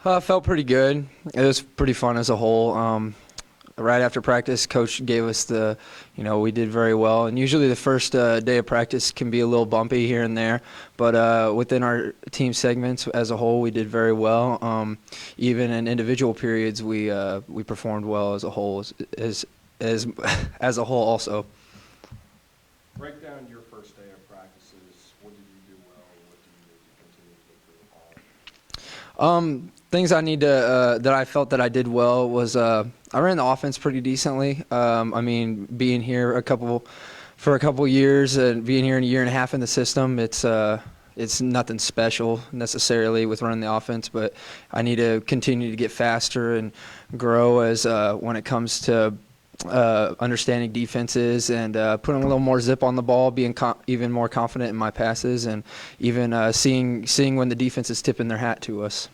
Felt pretty good. It was pretty fun as a whole. Right after practice, coach gave us we did very well. And usually the first day of practice can be a little bumpy here and there, but within our team segments as a whole, we did very well. Even in individual periods, we performed well as a whole, as as a whole also. Break down your first day of practices. What did you do well? What do you need to continue to improve upon? Things I need to that I felt that I did well was I ran the offense pretty decently. Being here for a couple years and being here in a year and a half in the system, it's nothing special necessarily with running the offense, but I need to continue to get faster and grow as when it comes to understanding defenses and putting a little more zip on the ball, being even more confident in my passes, and even seeing when the defense is tipping their hat to us.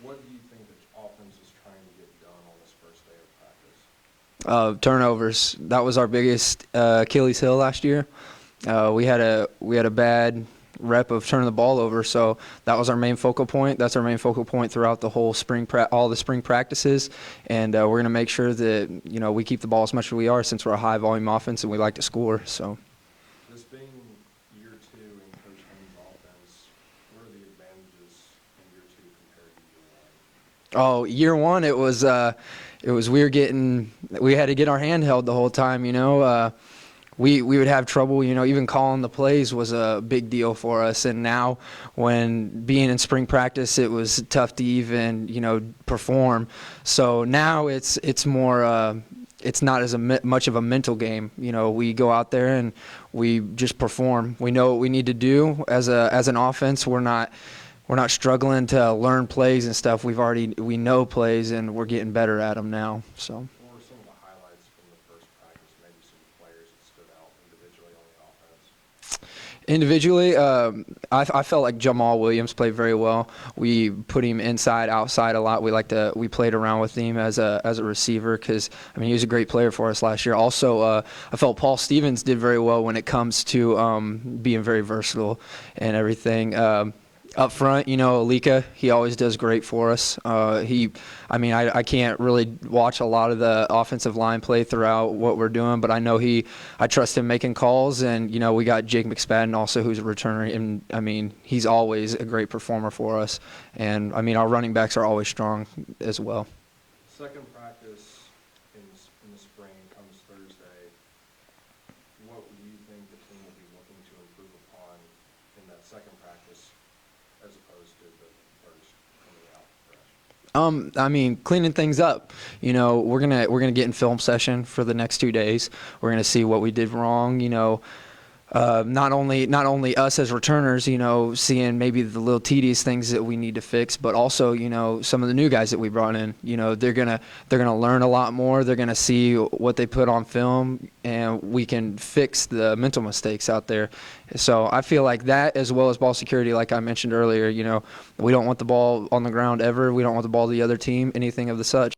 What do you think the offense is trying to get done on this first day of practice? Turnovers. That was our biggest Achilles heel last year. We had a bad rep of turning the ball over, so that was our main focal point. That's our main focal point throughout the whole all the spring practices, and we're going to make sure that we keep the ball as much as we are, since we're a high volume offense and we like to score. So. This being year two in Coach Haynes' offense, what are the advantages in year two compared to year one? Oh, year one, we had to get our hand held the whole time. We would have trouble, even calling the plays was a big deal for us. And now, when being in spring practice, it was tough to even, perform. So now it's more, it's not as much of a mental game. We go out there and we just perform. We know what we need to do as an offense. We're not struggling to learn plays and stuff. We know plays, and we're getting better at them now. So. What were some of the highlights from the first practice? Maybe some players that stood out individually on the offense. Individually, I felt like Jamal Williams played very well. We put him inside, outside a lot. We played around with him as a receiver because he was a great player for us last year. Also, I felt Paul Stevens did very well when it comes to being very versatile and everything. Up front, Alika, he always does great for us. I can't really watch a lot of the offensive line play throughout what we're doing, but I know I trust him making calls, and, we got Jake McSpadden also, who's a returner, and, he's always a great performer for us. And, our running backs are always strong as well. Second practice in the spring comes Thursday. What do you think the team will be looking to improve upon in that second practice, as opposed to the first coming out fresh? Cleaning things up. We're gonna get in film session for the next 2 days. We're gonna see what we did wrong. Not only us as returners, seeing maybe the little tedious things that we need to fix, but also, some of the new guys that we brought in. They're gonna learn a lot more. They're gonna see what they put on film, and we can fix the mental mistakes out there. So I feel like that, as well as ball security, like I mentioned earlier, we don't want the ball on the ground ever. We don't want the ball to the other team, anything of the such.